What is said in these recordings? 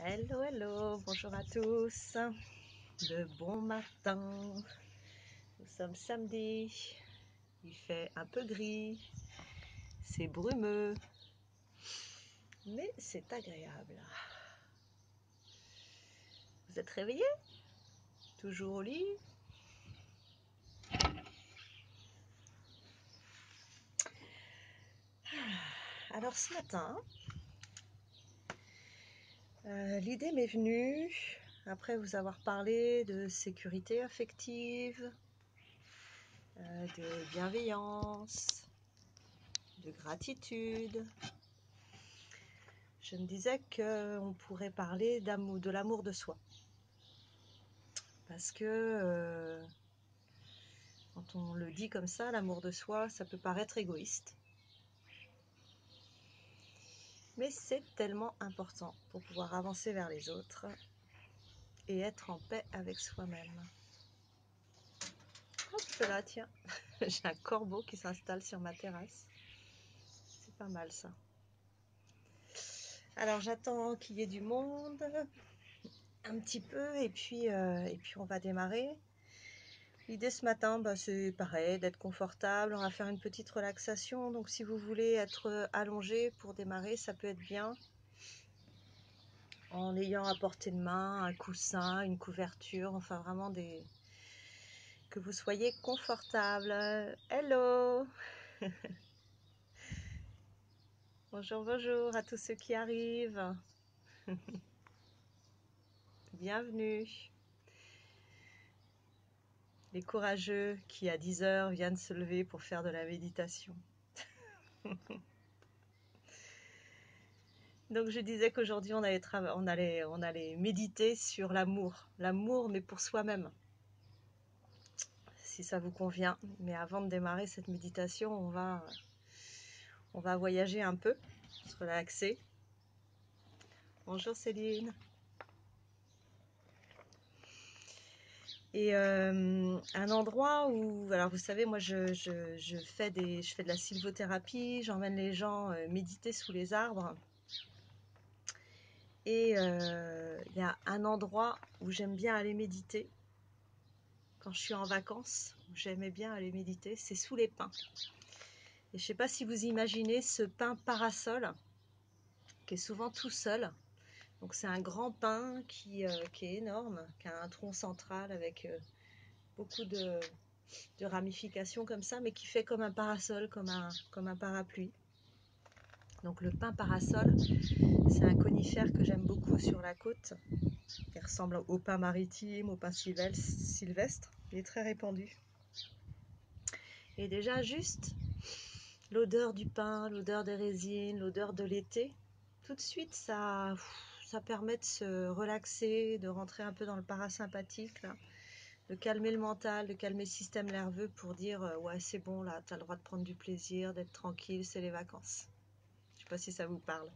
Hello, hello, bonjour à tous. De bon matin. Nous sommes samedi. Il fait un peu gris. C'est brumeux. Mais c'est agréable. Vous êtes réveillés? Toujours au lit? Alors ce matin, l'idée m'est venue, après vous avoir parlé de sécurité affective, de bienveillance, de gratitude. Je me disais qu'on pourrait parler d'amour, de l'amour de soi. Parce que quand on le dit comme ça, l'amour de soi, ça peut paraître égoïste. Mais c'est tellement important pour pouvoir avancer vers les autres et être en paix avec soi-même. Hop là, tiens, j'ai un corbeau qui s'installe sur ma terrasse. C'est pas mal ça. Alors j'attends qu'il y ait du monde, un petit peu, et puis on va démarrer. L'idée ce matin, c'est pareil, d'être confortable. On va faire une petite relaxation. Donc si vous voulez être allongé pour démarrer, ça peut être bien. En ayant à portée de main un coussin, une couverture, enfin vraiment que vous soyez confortable. Hello! Bonjour, bonjour à tous ceux qui arrivent. Bienvenue. Les courageux qui à 10 h viennent se lever pour faire de la méditation. Donc je disais qu'aujourd'hui on allait méditer sur l'amour. L'amour mais pour soi-même. Si ça vous convient. Mais avant de démarrer cette méditation, on va voyager un peu, se relaxer. Bonjour Céline. Et un endroit où, alors vous savez, moi je fais de la sylvothérapie, j'emmène les gens méditer sous les arbres. Et il y a un endroit où j'aime bien aller méditer quand je suis en vacances, où j'aimais bien aller méditer, c'est sous les pins. Et je ne sais pas si vous imaginez ce pin parasol qui est souvent tout seul. Donc c'est un grand pin qui est énorme, qui a un tronc central avec beaucoup de ramifications comme ça, mais qui fait comme un parasol, comme un parapluie. Donc le pin parasol, c'est un conifère que j'aime beaucoup sur la côte, qui ressemble au pin maritime, au pin sylvestre. Il est très répandu. Et déjà juste l'odeur du pin, l'odeur des résines, l'odeur de l'été, tout de suite ça permet de se relaxer, de rentrer un peu dans le parasympathique là, de calmer le mental, de calmer le système nerveux pour dire ouais c'est bon là, t'as le droit de prendre du plaisir, d'être tranquille, c'est les vacances. Je sais pas si ça vous parle.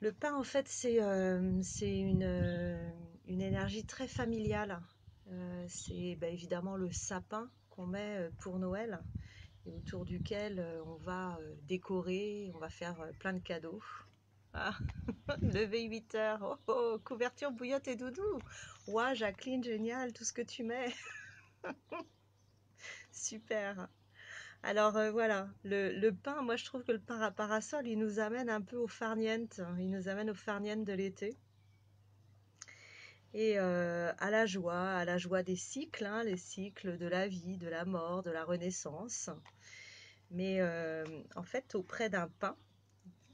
Le pain en fait c'est une énergie très familiale. C'est évidemment le sapin qu'on met pour Noël et autour duquel on va décorer, on va faire plein de cadeaux. Ah, lever 8 h, oh, oh, couverture, bouillotte et doudou. Ouah, Jacqueline, génial, tout ce que tu mets. Super. Alors voilà, le pain, moi je trouve que le pain à parasol, il nous amène un peu au farniente, il nous amène au farniente de l'été. Et à la joie des cycles, hein, les cycles de la vie, de la mort, de la renaissance. Mais en fait, auprès d'un pain,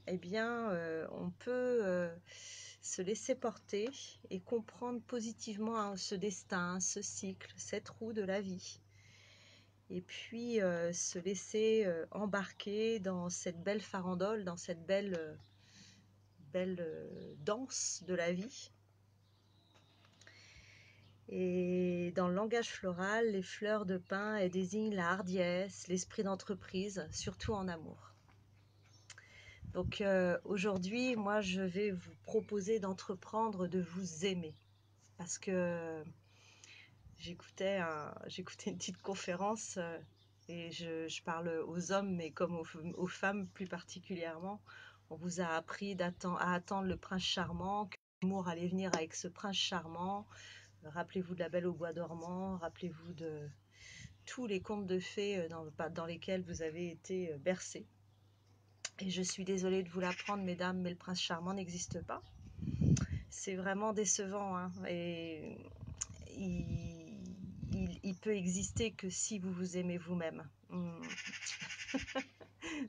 eh bien, on peut se laisser porter et comprendre positivement hein, ce destin, ce cycle, cette roue de la vie. Et puis se laisser embarquer dans cette belle farandole, dans cette belle danse de la vie. Et dans le langage floral, les fleurs de pin elles désignent la hardiesse, l'esprit d'entreprise, surtout en amour. Donc aujourd'hui, moi je vais vous proposer d'entreprendre, de vous aimer. Parce que j'écoutais une petite conférence et je parle aux hommes, mais comme aux femmes plus particulièrement. On vous a appris à attendre le prince charmant, que l'amour allait venir avec ce prince charmant. Rappelez-vous de La Belle au bois dormant, rappelez-vous de tous les contes de fées dans lesquels vous avez été bercés. Et je suis désolée de vous l'apprendre, mesdames, mais le prince charmant n'existe pas. C'est vraiment décevant, hein, et il peut exister que si vous vous aimez vous-même.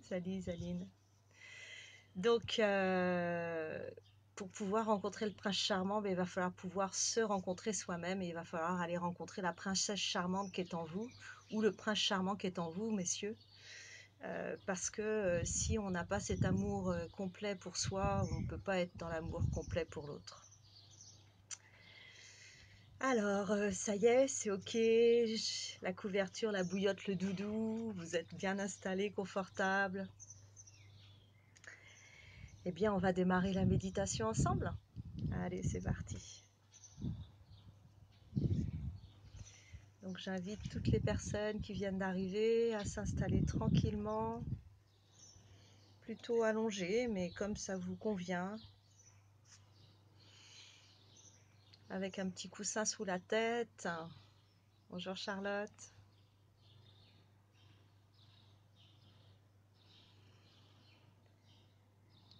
Salut Zaline. Donc, pour pouvoir rencontrer le prince charmant, il va falloir pouvoir se rencontrer soi-même et il va falloir aller rencontrer la princesse charmante qui est en vous ou le prince charmant qui est en vous, messieurs. Parce que si on n'a pas cet amour complet pour soi, on ne peut pas être dans l'amour complet pour l'autre. Alors, ça y est, c'est ok, la couverture, la bouillotte, le doudou, vous êtes bien installés, confortables. Eh bien, on va démarrer la méditation ensemble. Allez, c'est parti. Donc, j'invite toutes les personnes qui viennent d'arriver à s'installer tranquillement, plutôt allongées, mais comme ça vous convient, avec un petit coussin sous la tête. Bonjour Charlotte.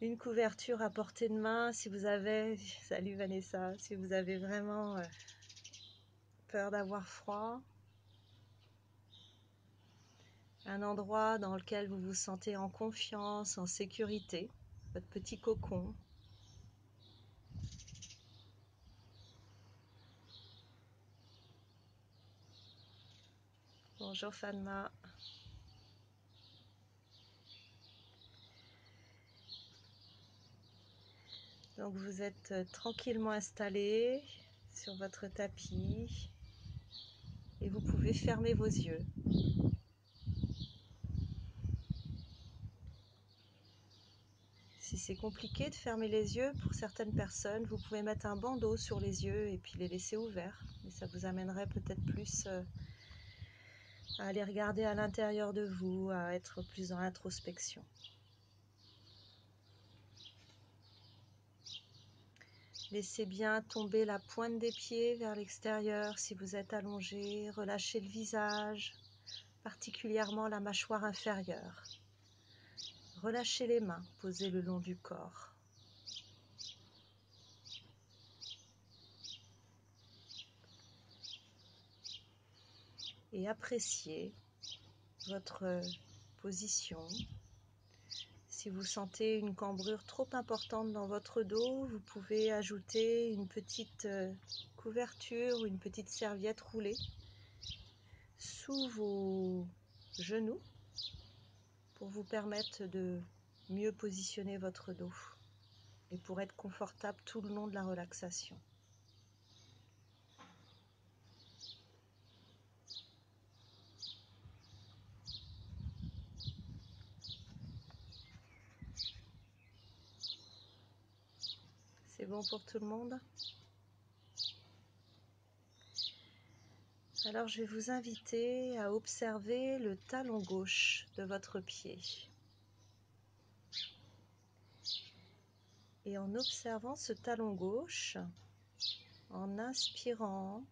Une couverture à portée de main si vous avez, salut Vanessa, si vous avez vraiment peur d'avoir froid. Un endroit dans lequel vous vous sentez en confiance, en sécurité, votre petit cocon. Bonjour Fatma. Donc vous êtes tranquillement installé sur votre tapis et vous pouvez fermer vos yeux. Si c'est compliqué de fermer les yeux, pour certaines personnes, vous pouvez mettre un bandeau sur les yeux et puis les laisser ouverts. Mais ça vous amènerait peut-être plus à aller regarder à l'intérieur de vous, à être plus dans l'introspection. Laissez bien tomber la pointe des pieds vers l'extérieur si vous êtes allongé. Relâchez le visage, particulièrement la mâchoire inférieure. Relâchez les mains posées le long du corps. Et appréciez votre position. Si vous sentez une cambrure trop importante dans votre dos, vous pouvez ajouter une petite couverture ou une petite serviette roulée sous vos genoux pour vous permettre de mieux positionner votre dos et pour être confortable tout le long de la relaxation. C'est bon pour tout le monde? Alors je vais vous inviter à observer le talon gauche de votre pied. Et en observant ce talon gauche, en inspirant,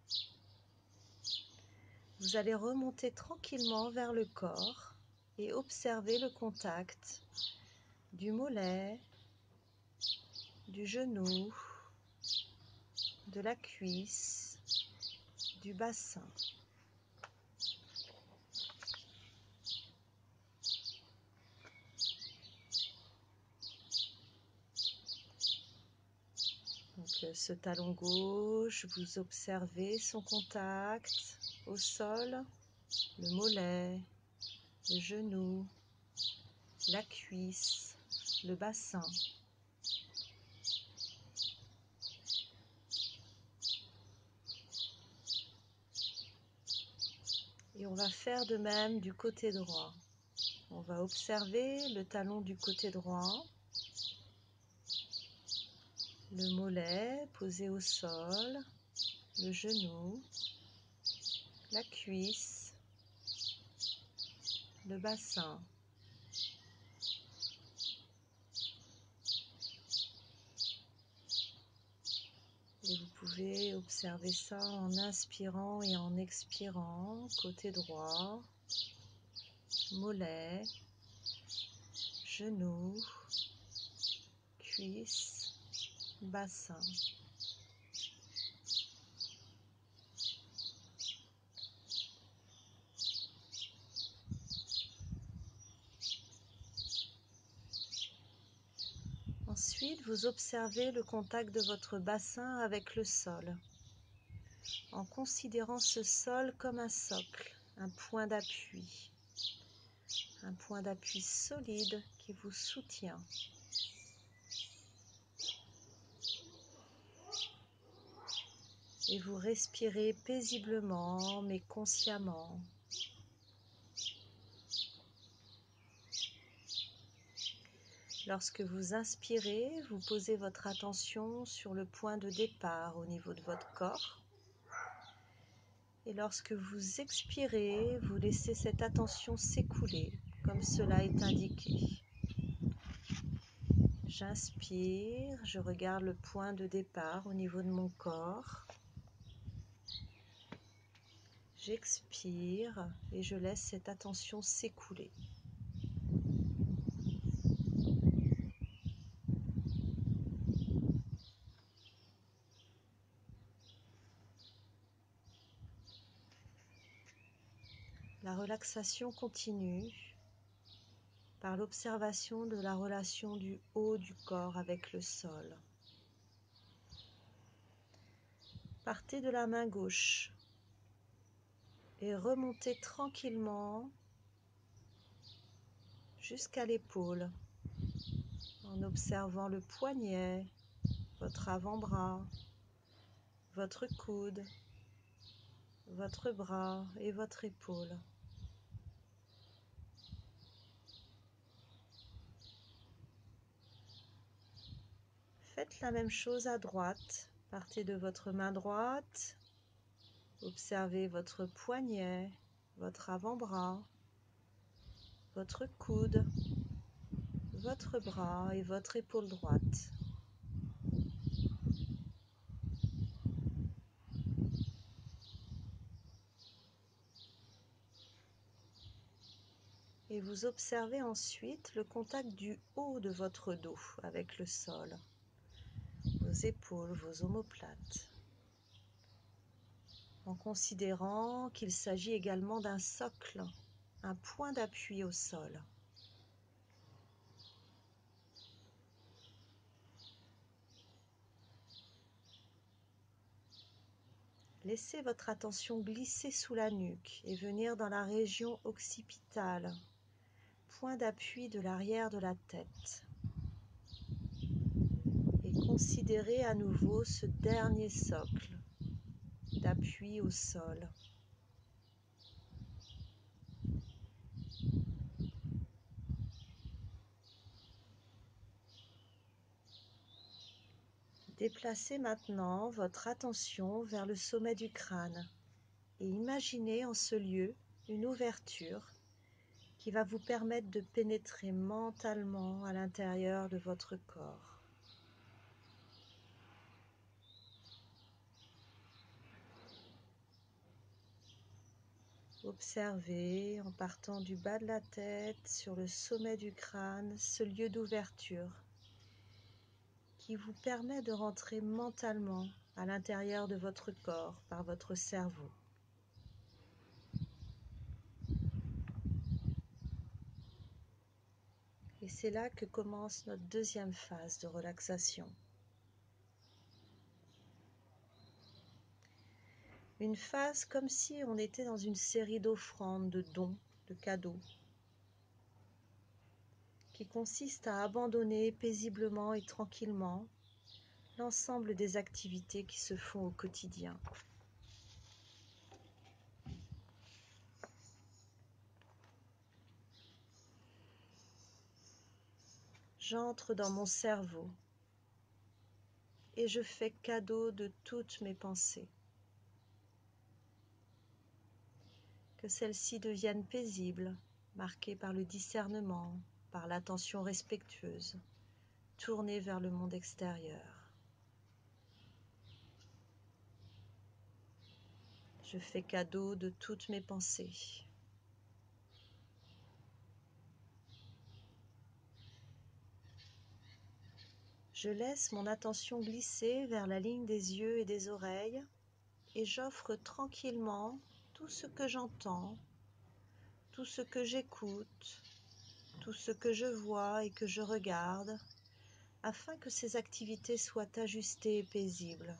vous allez remonter tranquillement vers le corps et observer le contact du mollet, du genou, de la cuisse, du bassin. Donc ce talon gauche, vous observez son contact au sol, le mollet, le genou, la cuisse, le bassin. Et on va faire de même du côté droit. On va observer le talon du côté droit, le mollet posé au sol, le genou, la cuisse, le bassin. pouvez observer ça en inspirant et en expirant, côté droit, mollet, genoux, cuisses, bassin. Ensuite, vous observez le contact de votre bassin avec le sol, en considérant ce sol comme un socle, un point d'appui solide qui vous soutient. Et vous respirez paisiblement mais consciemment. Lorsque vous inspirez, vous posez votre attention sur le point de départ au niveau de votre corps. Et lorsque vous expirez, vous laissez cette attention s'écouler, comme cela est indiqué. J'inspire, je regarde le point de départ au niveau de mon corps. J'expire et je laisse cette attention s'écouler. La relaxation continue par l'observation de la relation du haut du corps avec le sol. Partez de la main gauche et remontez tranquillement jusqu'à l'épaule en observant le poignet, votre avant-bras, votre coude, votre bras et votre épaule. Faites la même chose à droite. Partez de votre main droite, observez votre poignet, votre avant-bras, votre coude, votre bras et votre épaule droite. Et vous observez ensuite le contact du haut de votre dos avec le sol, vos épaules, vos omoplates, en considérant qu'il s'agit également d'un socle, un point d'appui au sol. Laissez votre attention glisser sous la nuque et venir dans la région occipitale, point d'appui de l'arrière de la tête. Et considérez à nouveau ce dernier socle d'appui au sol. Déplacez maintenant votre attention vers le sommet du crâne et imaginez en ce lieu une ouverture qui va vous permettre de pénétrer mentalement à l'intérieur de votre corps. Observez en partant du bas de la tête sur le sommet du crâne ce lieu d'ouverture qui vous permet de rentrer mentalement à l'intérieur de votre corps par votre cerveau. Et c'est là que commence notre deuxième phase de relaxation. Une phase comme si on était dans une série d'offrandes, de dons, de cadeaux, qui consiste à abandonner paisiblement et tranquillement l'ensemble des activités qui se font au quotidien. J'entre dans mon cerveau et je fais cadeau de toutes mes pensées. Que celles-ci deviennent paisibles, marquées par le discernement, par l'attention respectueuse, tournée vers le monde extérieur. Je fais cadeau de toutes mes pensées. Je laisse mon attention glisser vers la ligne des yeux et des oreilles et j'offre tranquillement tout ce que j'entends, tout ce que j'écoute, tout ce que je vois et que je regarde, afin que ces activités soient ajustées et paisibles.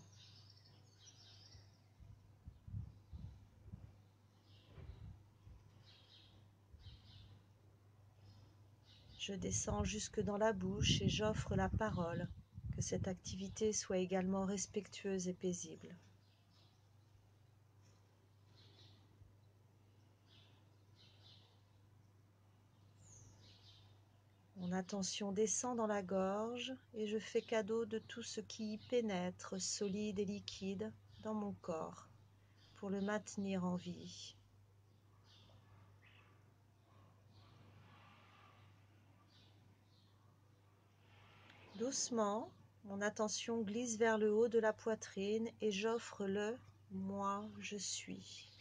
Je descends jusque dans la bouche et j'offre la parole, que cette activité soit également respectueuse et paisible. Mon attention descend dans la gorge et je fais cadeau de tout ce qui y pénètre, solide et liquide, dans mon corps, pour le maintenir en vie. Doucement, mon attention glisse vers le haut de la poitrine et j'offre le « moi je suis ».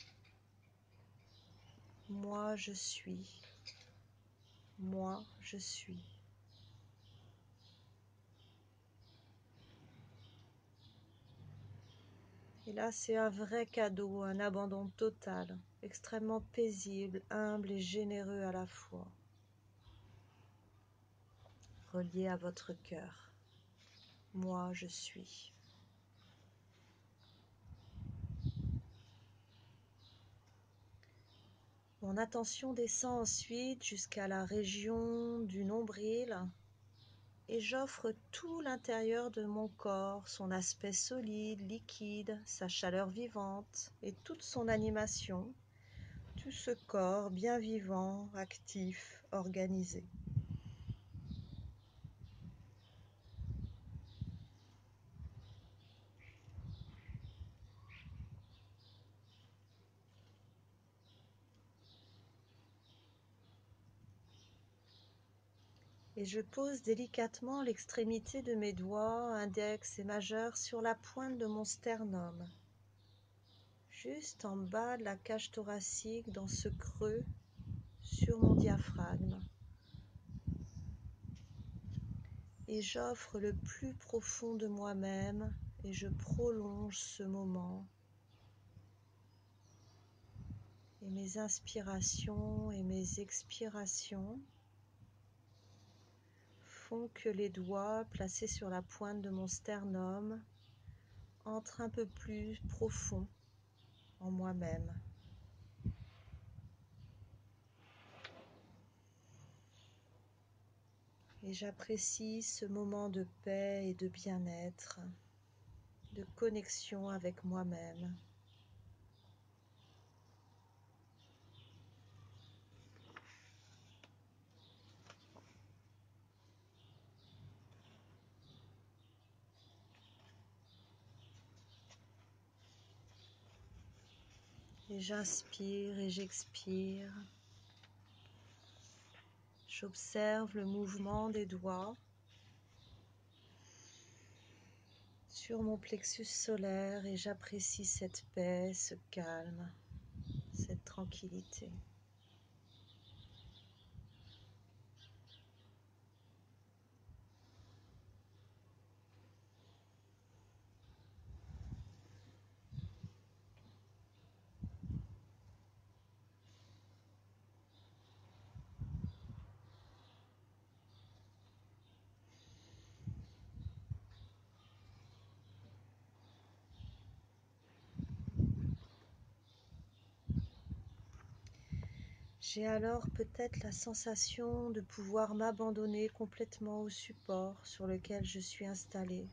Moi je suis. Moi je suis. Et là, c'est un vrai cadeau, un abandon total, extrêmement paisible, humble et généreux à la fois, relié à votre cœur. Moi, je suis. Mon attention descend ensuite jusqu'à la région du nombril et j'offre tout l'intérieur de mon corps, son aspect solide, liquide, sa chaleur vivante et toute son animation, tout ce corps bien vivant, actif, organisé. Et je pose délicatement l'extrémité de mes doigts, index et majeur, sur la pointe de mon sternum, juste en bas de la cage thoracique, dans ce creux, sur mon diaphragme. Et j'offre le plus profond de moi-même et je prolonge ce moment. Et mes inspirations et mes expirations font que les doigts placés sur la pointe de mon sternum entrent un peu plus profond en moi-même. Et j'apprécie ce moment de paix et de bien-être, de connexion avec moi-même. Et j'inspire et j'expire. J'observe le mouvement des doigts sur mon plexus solaire et j'apprécie cette paix, ce calme, cette tranquillité. J'ai alors peut-être la sensation de pouvoir m'abandonner complètement au support sur lequel je suis installée.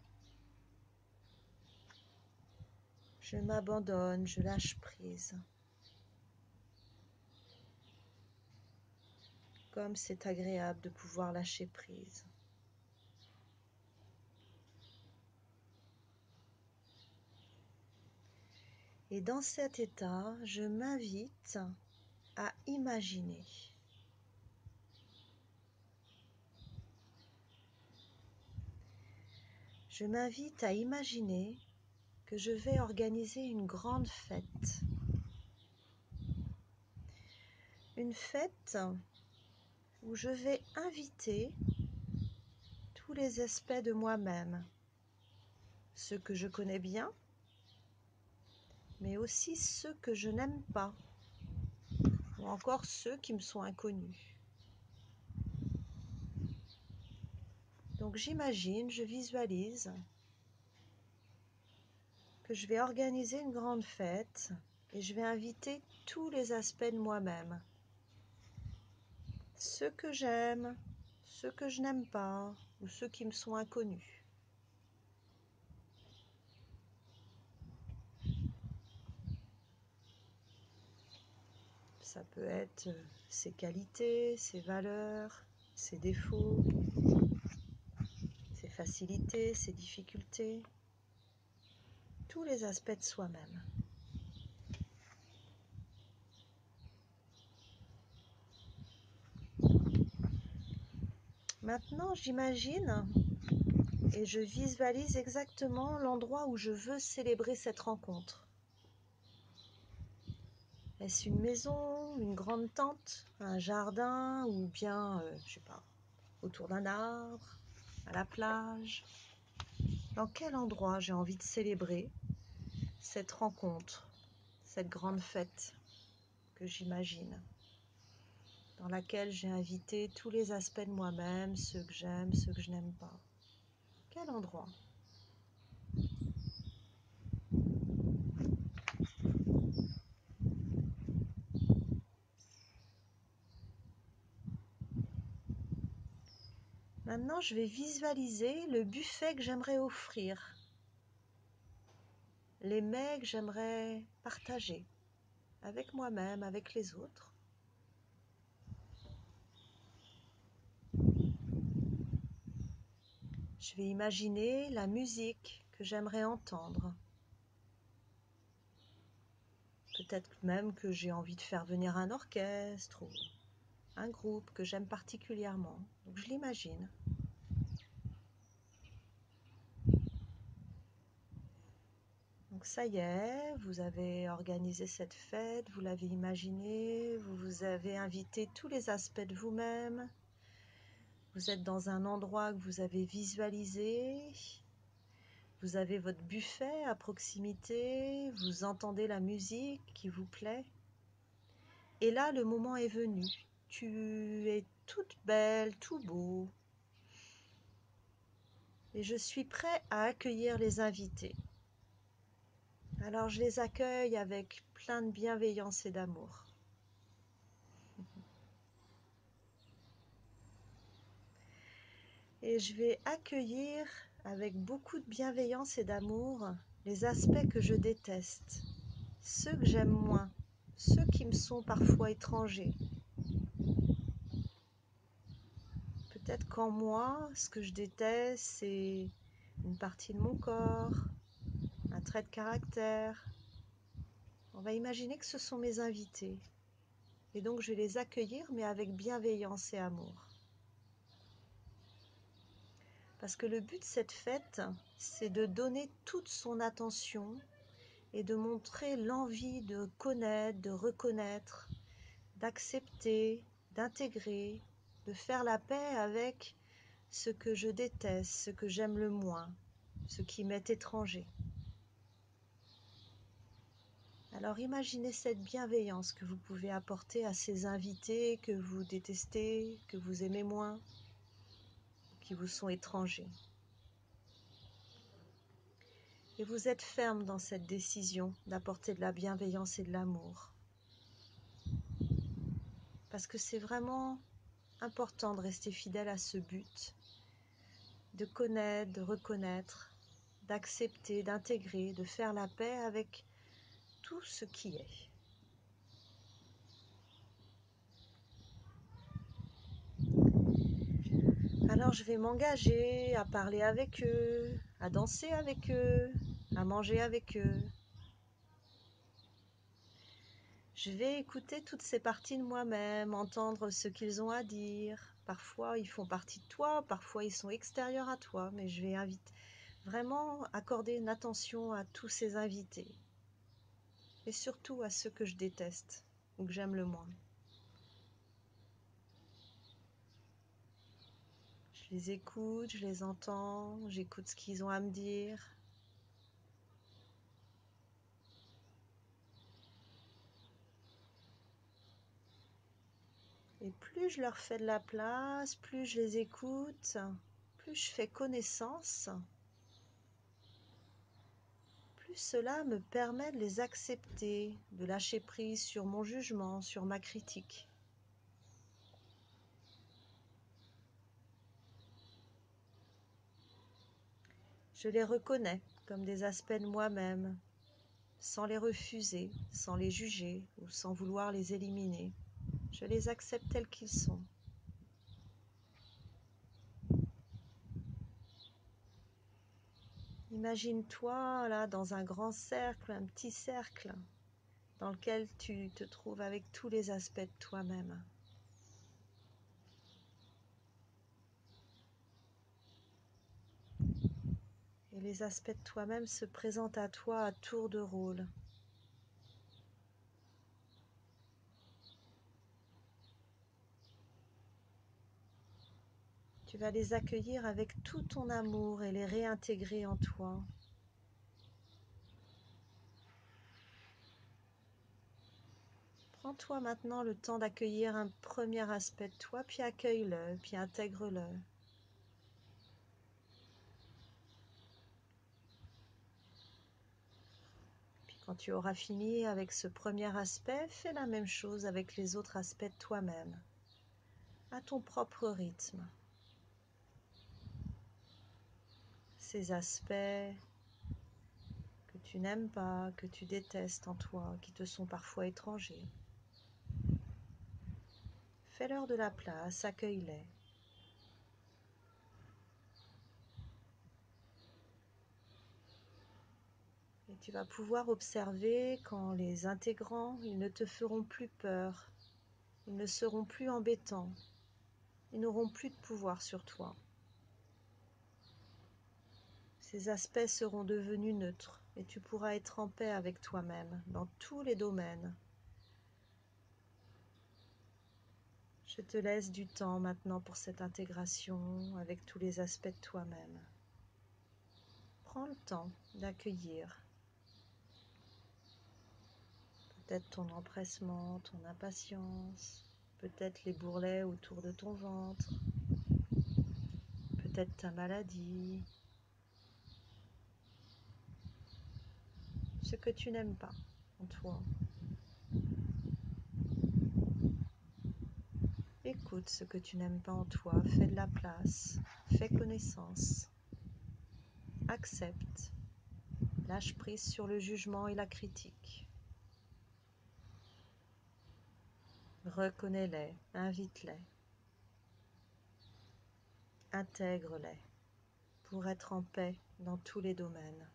Je m'abandonne, je lâche prise. Comme c'est agréable de pouvoir lâcher prise. Et dans cet état, je m'invite à imaginer. Je m'invite à imaginer que je vais organiser une grande fête une fête où je vais inviter tous les aspects de moi-même, ceux que je connais bien, mais aussi ceux que je n'aime pas, ou encore ceux qui me sont inconnus. Donc j'imagine, je visualise que je vais organiser une grande fête et je vais inviter tous les aspects de moi-même. Ceux que j'aime, ceux que je n'aime pas, ou ceux qui me sont inconnus. Ça peut être ses qualités, ses valeurs, ses défauts, ses facilités, ses difficultés, tous les aspects de soi-même. Maintenant, j'imagine et je visualise exactement l'endroit où je veux célébrer cette rencontre. Est-ce une maison, une grande tente, un jardin ou bien, je sais pas, autour d'un arbre, à la plage? Dans quel endroit j'ai envie de célébrer cette rencontre, cette grande fête que j'imagine, dans laquelle j'ai invité tous les aspects de moi-même, ceux que j'aime, ceux que je n'aime pas? Quel endroit? Maintenant, je vais visualiser le buffet que j'aimerais offrir, les mets que j'aimerais partager avec moi-même, avec les autres. Je vais imaginer la musique que j'aimerais entendre. Peut-être même que j'ai envie de faire venir un orchestre ou un groupe que j'aime particulièrement. Donc je l'imagine. Donc ça y est, vous avez organisé cette fête, vous l'avez imaginée, vous avez invité tous les aspects de vous-même. Vous êtes dans un endroit que vous avez visualisé. Vous avez votre buffet à proximité, vous entendez la musique qui vous plaît. Et là, le moment est venu. Tu es toute belle, tout beau. Et je suis prêt à accueillir les invités. Alors je les accueille avec plein de bienveillance et d'amour. Et je vais accueillir avec beaucoup de bienveillance et d'amour les aspects que je déteste, ceux que j'aime moins, ceux qui me sont parfois étrangers. Peut-être qu'en moi, ce que je déteste, c'est une partie de mon corps, un trait de caractère. On va imaginer que ce sont mes invités. Et donc je vais les accueillir, mais avec bienveillance et amour. Parce que le but de cette fête, c'est de donner toute son attention et de montrer l'envie de connaître, de reconnaître, d'accepter, d'intégrer, de faire la paix avec ce que je déteste, ce que j'aime le moins, ce qui m'est étranger. Alors imaginez cette bienveillance que vous pouvez apporter à ces invités que vous détestez, que vous aimez moins, qui vous sont étrangers. Et vous êtes ferme dans cette décision d'apporter de la bienveillance et de l'amour. Parce que c'est vraiment important de rester fidèle à ce but, de connaître, de reconnaître, d'accepter, d'intégrer, de faire la paix avec tout ce qui est. Alors je vais m'engager à parler avec eux, à danser avec eux, à manger avec eux. Je vais écouter toutes ces parties de moi-même, entendre ce qu'ils ont à dire. Parfois ils font partie de toi, parfois ils sont extérieurs à toi, mais je vais vraiment accorder une attention à tous ces invités. Et surtout à ceux que je déteste ou que j'aime le moins. Je les écoute, je les entends, j'écoute ce qu'ils ont à me dire. Et plus je leur fais de la place, plus je les écoute, plus je fais connaissance, plus cela me permet de les accepter, de lâcher prise sur mon jugement, sur ma critique. Je les reconnais comme des aspects de moi-même, sans les refuser, sans les juger ou sans vouloir les éliminer. Je les accepte tels qu'ils sont. Imagine-toi là dans un grand cercle, un petit cercle, dans lequel tu te trouves avec tous les aspects de toi-même. Et les aspects de toi-même se présentent à toi à tour de rôle. Tu vas les accueillir avec tout ton amour et les réintégrer en toi. Prends-toi maintenant le temps d'accueillir un premier aspect de toi, puis accueille-le, puis intègre-le. Puis quand tu auras fini avec ce premier aspect, fais la même chose avec les autres aspects de toi-même, à ton propre rythme. Ces aspects que tu n'aimes pas, que tu détestes en toi, qui te sont parfois étrangers. Fais-leur de la place, accueille-les. Et tu vas pouvoir observer qu'en les intégrant, ils ne te feront plus peur, ils ne seront plus embêtants, ils n'auront plus de pouvoir sur toi. Ces aspects seront devenus neutres et tu pourras être en paix avec toi-même dans tous les domaines. Je te laisse du temps maintenant pour cette intégration avec tous les aspects de toi-même. Prends le temps d'accueillir peut-être ton empressement, ton impatience, peut-être les bourrelets autour de ton ventre, peut-être ta maladie, ce que tu n'aimes pas en toi. Écoute ce que tu n'aimes pas en toi, fais de la place, fais connaissance, accepte, lâche prise sur le jugement et la critique. Reconnais-les, invite-les, intègre-les pour être en paix dans tous les domaines.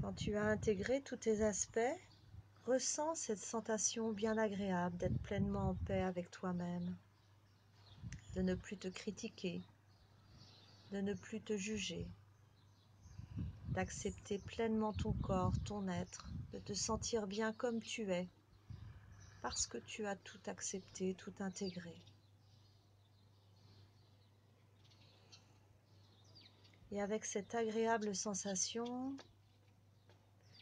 Quand tu as intégré tous tes aspects, ressens cette sensation bien agréable d'être pleinement en paix avec toi-même, de ne plus te critiquer, de ne plus te juger, d'accepter pleinement ton corps, ton être, de te sentir bien comme tu es, parce que tu as tout accepté, tout intégré. Et avec cette agréable sensation,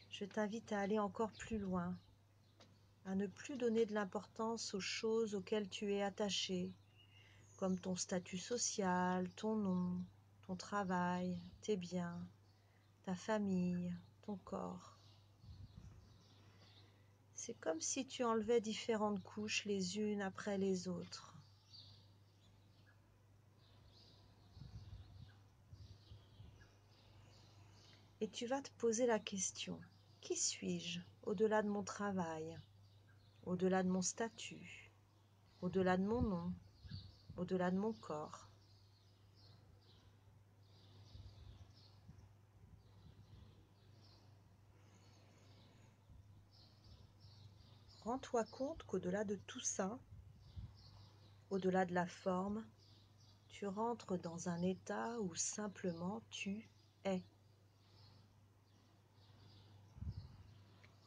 je t'invite à aller encore plus loin, à ne plus donner de l'importance aux choses auxquelles tu es attaché, comme ton statut social, ton nom, ton travail, tes biens, ta famille, ton corps. C'est comme si tu enlevais différentes couches les unes après les autres. Et tu vas te poser la question, qui suis-je au-delà de mon travail, au-delà de mon statut, au-delà de mon nom, au-delà de mon corps? rends-toi compte qu'au-delà de tout ça, au-delà de la forme, tu rentres dans un état où simplement tu es.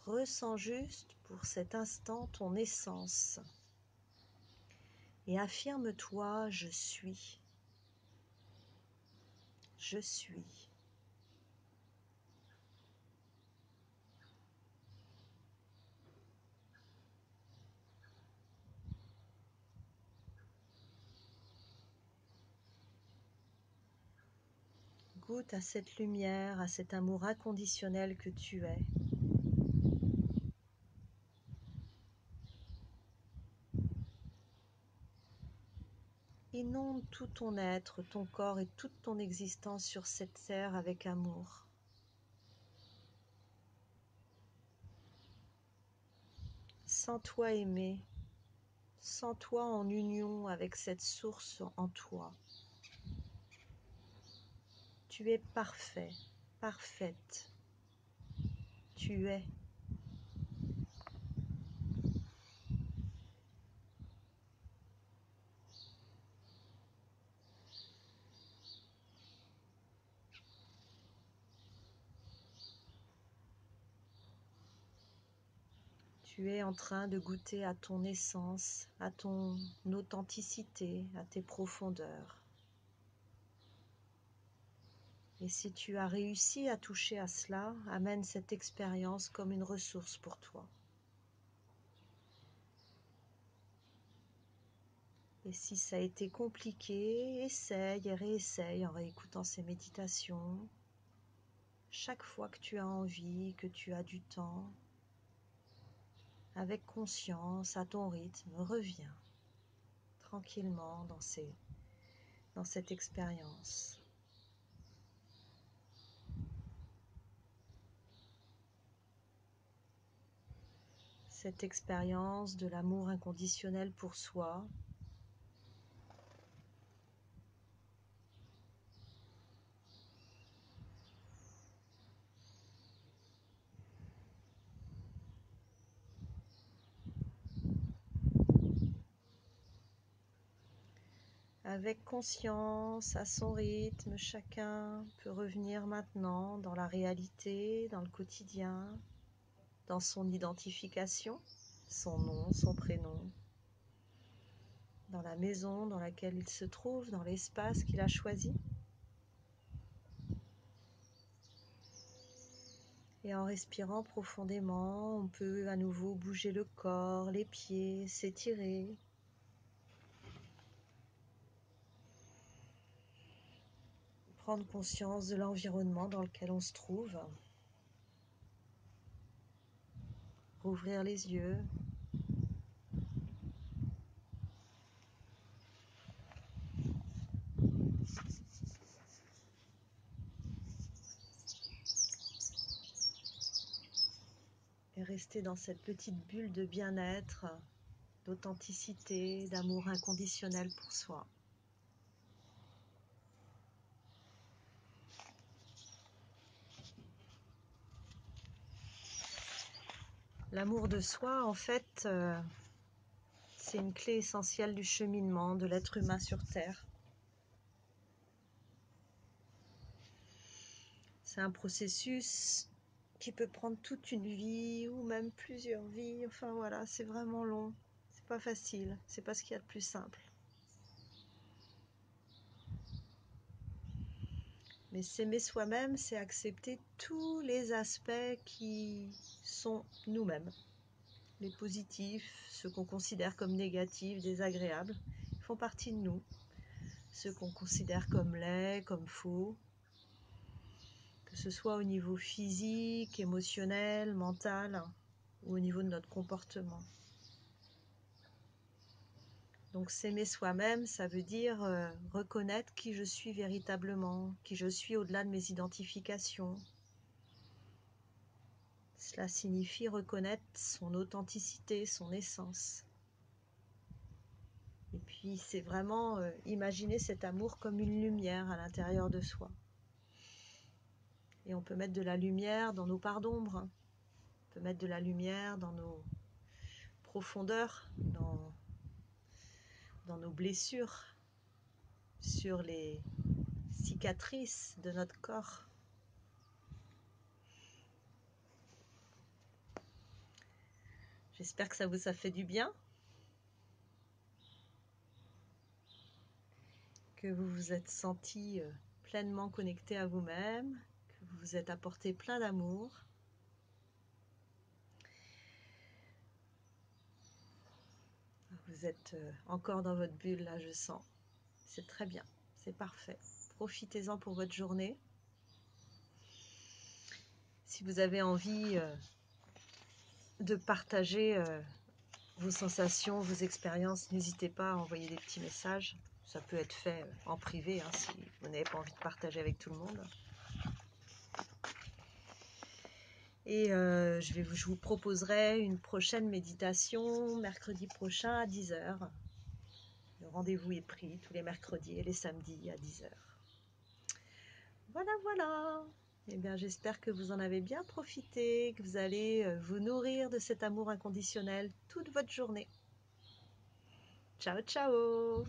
Ressens juste pour cet instant ton essence et affirme-toi, je suis. Je suis. Goûte à cette lumière, à cet amour inconditionnel que tu es. Inonde tout ton être, ton corps et toute ton existence sur cette terre avec amour. Sens-toi aimé, sens-toi en union avec cette source en toi. Tu es parfait, parfaite. Tu es. Tu es en train de goûter à ton essence, à ton authenticité, à tes profondeurs. Et si tu as réussi à toucher à cela, amène cette expérience comme une ressource pour toi. Et si ça a été compliqué, essaye et réessaye en réécoutant ces méditations. Chaque fois que tu as envie, que tu as du temps, avec conscience, à ton rythme, reviens tranquillement dans cette expérience. Cette expérience de l'amour inconditionnel pour soi, avec conscience, à son rythme, chacun peut revenir maintenant dans la réalité, dans le quotidien, dans son identification, son nom, son prénom, dans la maison dans laquelle il se trouve, dans l'espace qu'il a choisi. Et en respirant profondément, on peut à nouveau bouger le corps, les pieds, s'étirer. Prendre conscience de l'environnement dans lequel on se trouve. Rouvrir les yeux. Et rester dans cette petite bulle de bien-être, d'authenticité, d'amour inconditionnel pour soi. L'amour de soi, en fait, c'est une clé essentielle du cheminement de l'être humain sur Terre. C'est un processus qui peut prendre toute une vie ou même plusieurs vies. Enfin voilà, c'est vraiment long. C'est pas facile. C'est pas ce qu'il y a de plus simple. Mais s'aimer soi-même, c'est accepter tous les aspects qui sont nous-mêmes. Les positifs, ceux qu'on considère comme négatifs, désagréables, font partie de nous. Ceux qu'on considère comme laids, comme faux, que ce soit au niveau physique, émotionnel, mental, ou au niveau de notre comportement. Donc s'aimer soi-même, ça veut dire reconnaître qui je suis véritablement, qui je suis au-delà de mes identifications. Cela signifie reconnaître son authenticité, son essence. Et puis c'est vraiment imaginer cet amour comme une lumière à l'intérieur de soi. Et on peut mettre de la lumière dans nos parts d'ombre. On peut mettre de la lumière dans profondeur, dans nos blessures, sur les cicatrices de notre corps. J'espère que ça vous a fait du bien, que vous vous êtes senti pleinement connecté à vous-même, que vous vous êtes apporté plein d'amour. Vous êtes encore dans votre bulle là, je sens. C'est très bien, c'est parfait. Profitez-en pour votre journée. Si vous avez envie de partager vos sensations, vos expériences, n'hésitez pas à envoyer des petits messages. Ça peut être fait en privé hein, si vous n'avez pas envie de partager avec tout le monde. Et je vous proposerai une prochaine méditation mercredi prochain à 10 h. Le rendez-vous est pris tous les mercredis et les samedis à 10 h. Voilà, voilà. Eh bien, j'espère que vous en avez bien profité, que vous allez vous nourrir de cet amour inconditionnel toute votre journée. Ciao, ciao!